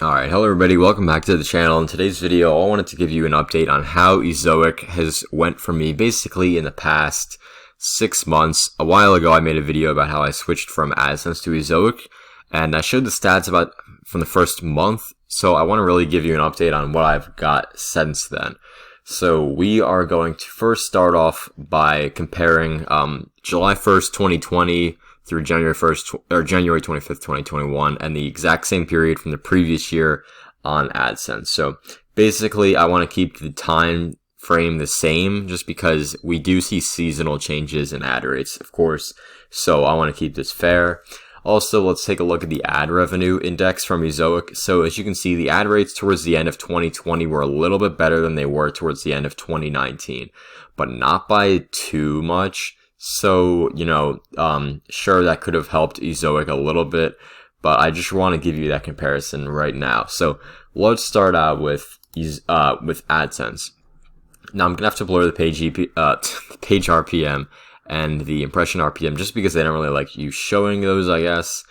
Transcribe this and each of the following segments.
Alright, hello everybody, welcome back to the channel. In today's video, I wanted to give you an update on how Ezoic has went for me basically in the past 6 months. A while ago, I made a video about how I switched from AdSense to Ezoic, and I showed the stats about from the first month, so I want to really give you an update on what I've got since then. So we are going to first start off by comparing July 1st, 2020 through January 1st or January 25th, 2021, and the exact same period from the previous year on AdSense. So basically, I want to keep the time frame the same just because we do see seasonal changes in ad rates, of course. So I want to keep this fair. Also, let's take a look at the ad revenue index from Ezoic. So as you can see, the ad rates towards the end of 2020 were a little bit better than they were towards the end of 2019, but not by too much. So, sure, that could have helped Ezoic a little bit, but I just want to give you that comparison right now. So let's start out with AdSense. Now I'm gonna have to blur the page RPM and the impression RPM just because they don't really like you showing those, I guess.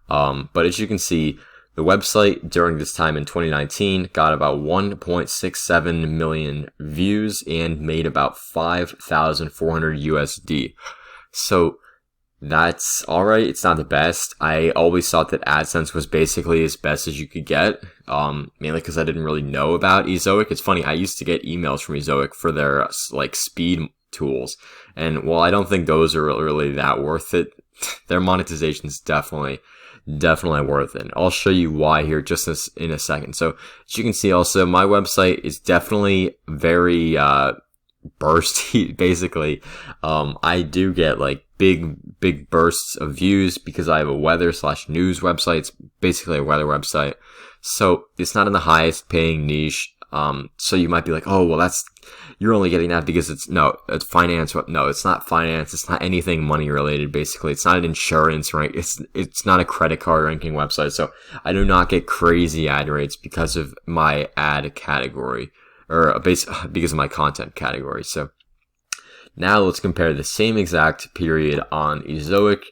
But as you can see, the website during this time in 2019 got about 1.67 million views and made about 5,400 USD. So that's alright. It's not the best. I always thought that AdSense was basically as best as you could get, mainly because I didn't really know about Ezoic. It's funny, I used to get emails from Ezoic for their speed tools, and while I don't think those are really that worth it, their monetization is definitely worth it. I'll show you why here just in a second. So as you can see, also my website is definitely very bursty. Basically, I do get big bursts of views because I have a weather/news website. It's basically a weather website, so it's not in the highest paying niche. So you might be like, oh, well, you're only getting that because it's finance. No, it's not finance. It's not anything money related. Basically, it's not an insurance, right? It's not a credit card ranking website. So I do not get crazy ad rates because of my ad category or because of my content category. So now let's compare the same exact period on Ezoic.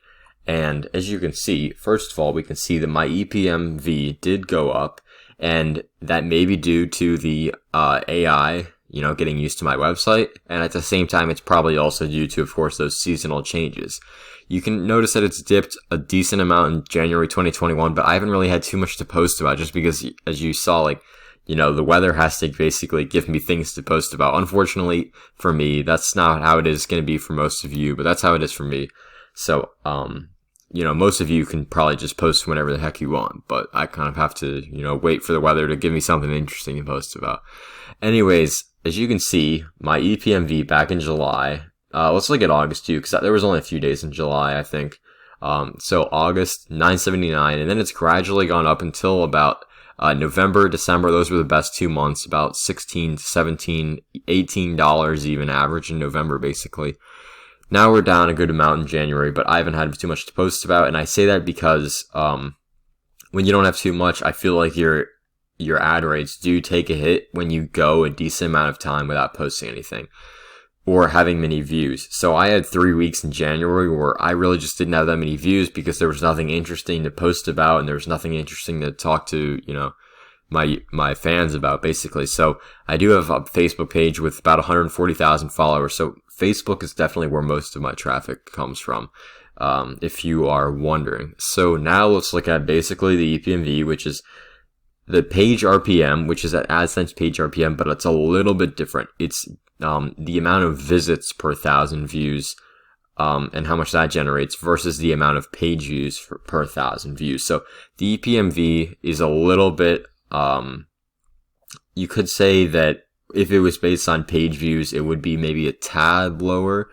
And as you can see, first of all, we can see that my EPMV did go up, and that may be due to the AI, getting used to my website. And at the same time, it's probably also due to, of course, those seasonal changes. You can notice that it's dipped a decent amount in January 2021, but I haven't really had too much to post about just because, as you saw, the weather has to basically give me things to post about. Unfortunately for me, that's not how it is going to be for most of you, but that's how it is for me. So, most of you can probably just post whenever the heck you want, but I kind of have to, wait for the weather to give me something interesting to post about. Anyways, as you can see, my EPMV back in July, let's look at August too, because there was only a few days in July, I think. So August, $9.79, and then it's gradually gone up until about November, December. Those were the best 2 months, about $16, $17, $18 even average in November, basically. Now we're down a good amount in January, but I haven't had too much to post about, and I say that because when you don't have too much, I feel like your ad rates do take a hit when you go a decent amount of time without posting anything or having many views. So I had 3 weeks in January where I really just didn't have that many views because there was nothing interesting to post about, and there was nothing interesting to talk to, my fans about, basically. So I do have a Facebook page with about 140,000 followers. So Facebook is definitely where most of my traffic comes from, if you are wondering. So now let's look at basically the EPMV, which is the page RPM, which is at AdSense page RPM, but it's a little bit different. It's the amount of visits per 1,000 views, and how much that generates versus the amount of page views per 1,000 views. So the EPMV is a little bit, you could say that if it was based on page views, it would be maybe a tad lower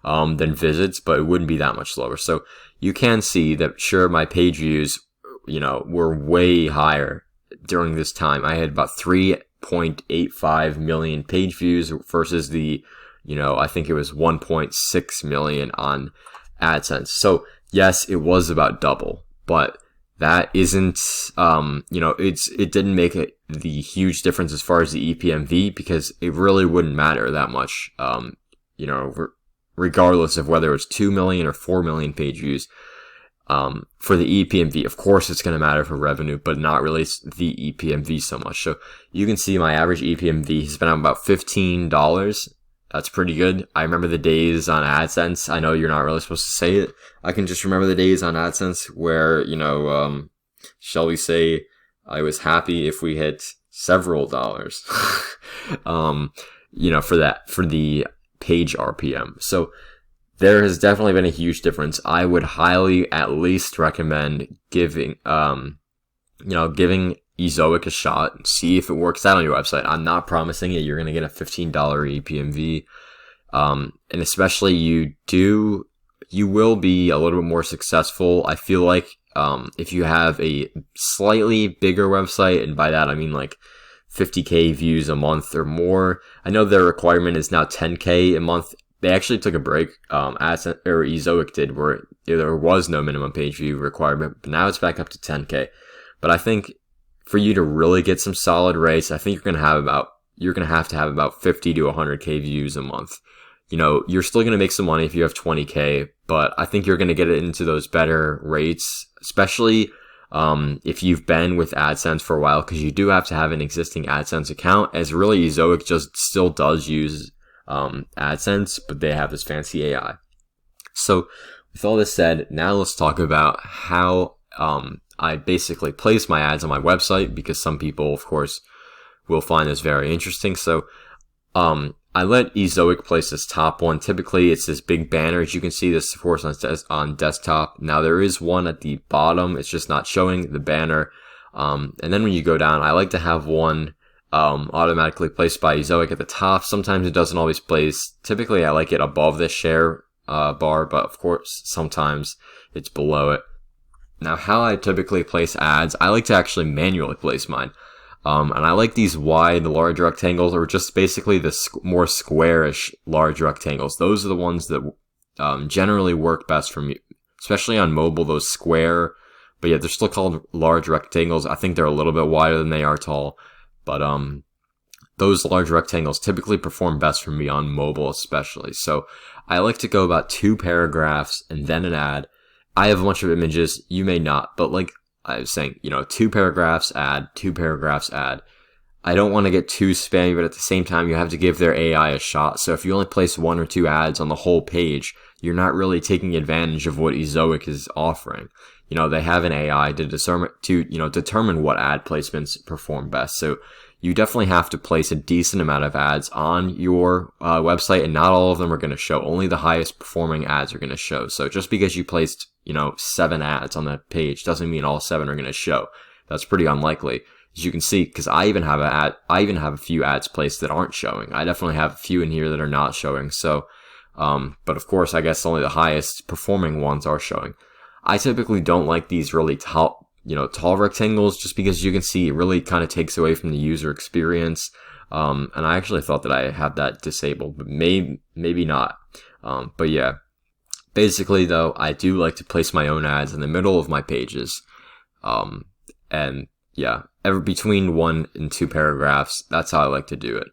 than visits, but it wouldn't be that much lower. So you can see that, sure, my page views, were way higher during this time. I had about 3.85 million page views versus the, I think it was 1.6 million on AdSense. So yes, it was about double, but that isn't, it didn't make the huge difference as far as the EPMV because it really wouldn't matter that much, regardless of whether it's 2 million or 4 million page views. For the ePMV, of course, it's going to matter for revenue, but not really the ePMV so much. So you can see my average ePMV has been about $15. That's pretty good. I remember the days on AdSense. I know you're not really supposed to say it. I can just remember the days on AdSense where, shall we say, I was happy if we hit several dollars, for the page RPM. So there has definitely been a huge difference. I would highly at least recommend giving Ezoic a shot, see if it works out on your website. I'm not promising you you're going to get a $15 ePMV. And especially you will be a little bit more successful. I feel like, if you have a slightly bigger website, and by that I mean like 50K views a month or more. I know their requirement is now 10K a month. They actually took a break, AdSense, or Ezoic did, where there was no minimum page view requirement, but now it's back up to 10K. But I think for you to really get some solid rates, I think you're going to have to have about 50 to 100K views a month. You're still going to make some money if you have 20K, but I think you're going to get it into those better rates, especially if you've been with AdSense for a while, because you do have to have an existing AdSense account, as really Ezoic just still does use AdSense, but they have this fancy AI. So with all this said, now let's talk about how I basically place my ads on my website, because some people, of course, will find this very interesting. So I let Ezoic place this top one. Typically, it's this big banner. As you can see, this, of course, on desktop. Now, there is one at the bottom. It's just not showing the banner. And then when you go down, I like to have one automatically placed by Ezoic at the top. Sometimes it doesn't always place. Typically, I like it above the share bar, but of course, sometimes it's below it. Now, how I typically place ads, I like to actually manually place mine. And I like these wide, large rectangles, or just basically the more squarish, large rectangles. Those are the ones that generally work best for me, especially on mobile, those square, but yet they're still called large rectangles. I think they're a little bit wider than they are tall, but those large rectangles typically perform best for me on mobile especially. So I like to go about 2 paragraphs and then an ad. I have a bunch of images. You may not, but like I was saying, 2 paragraphs ad, 2 paragraphs ad. I don't want to get too spammy, but at the same time, you have to give their AI a shot. So if you only place 1 or 2 ads on the whole page, you're not really taking advantage of what Ezoic is offering. They have an AI to determine what ad placements perform best. So you definitely have to place a decent amount of ads on your website, and not all of them are going to show. Only the highest performing ads are going to show. So just because you placed 7 ads on that page doesn't mean all 7 are going to show. That's pretty unlikely, as you can see, because I even have a few ads placed that aren't showing. I definitely have a few in here that are not showing. So, but of course, I guess only the highest performing ones are showing. I typically don't like these really tall rectangles, just because you can see it really kind of takes away from the user experience. And I actually thought that I had that disabled, but maybe not. But yeah. Basically, though, I do like to place my own ads in the middle of my pages. And yeah, between 1 and 2 paragraphs, that's how I like to do it.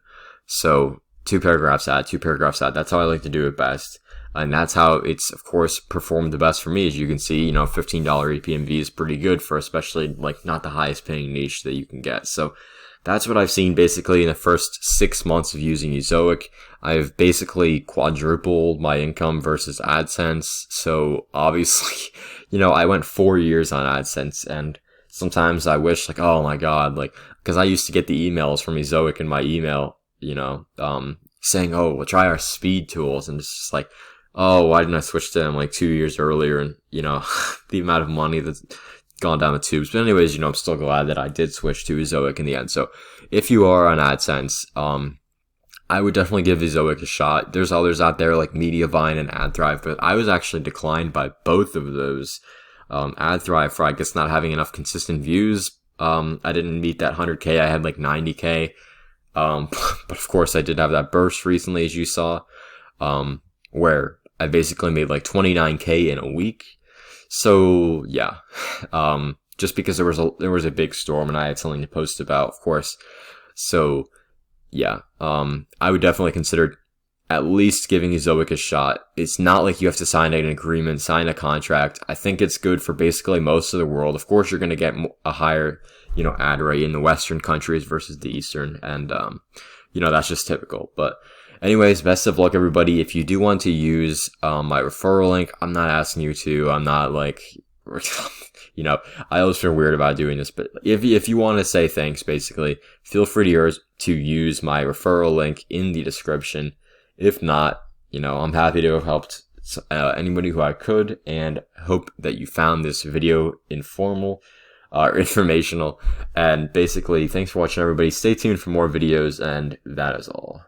So 2 paragraphs ad, 2 paragraphs ad, that's how I like to do it best. And that's how it's, of course, performed the best for me. As you can see, $15 ePMV is pretty good for especially not the highest paying niche that you can get. So that's what I've seen basically in the first 6 months of using Ezoic. I've basically quadrupled my income versus AdSense. So obviously, I went 4 years on AdSense, and sometimes I wish oh my God, because I used to get the emails from Ezoic in my email, saying, oh, we'll try our speed tools. And it's just oh, why didn't I switch to them 2 years earlier? And, the amount of money that's gone down the tubes. But anyways, I'm still glad that I did switch to Ezoic in the end. So if you are on AdSense, I would definitely give Ezoic a shot. There's others out there like Mediavine and AdThrive, but I was actually declined by both of those. AdThrive for, I guess, not having enough consistent views. I didn't meet that 100K. I had 90K. But of course I did have that burst recently, as you saw, where I basically made 29K in a week. So yeah, just because there was a big storm and I had something to post about, of course. So yeah, I would definitely consider at least giving Ezoic a shot. It's not like you have to sign an agreement, sign a contract. I think it's good for basically most of the world. Of course, you're going to get a higher, ad rate in the Western countries versus the Eastern. And, that's just typical. But anyways, best of luck, everybody. If you do want to use my referral link, I'm not asking you to. I'm not like, I always feel weird about doing this. But if you want to say thanks, basically, feel free to use my referral link in the description. If not, I'm happy to have helped anybody who I could, and hope that you found this video informational. And basically, thanks for watching, everybody. Stay tuned for more videos, and that is all.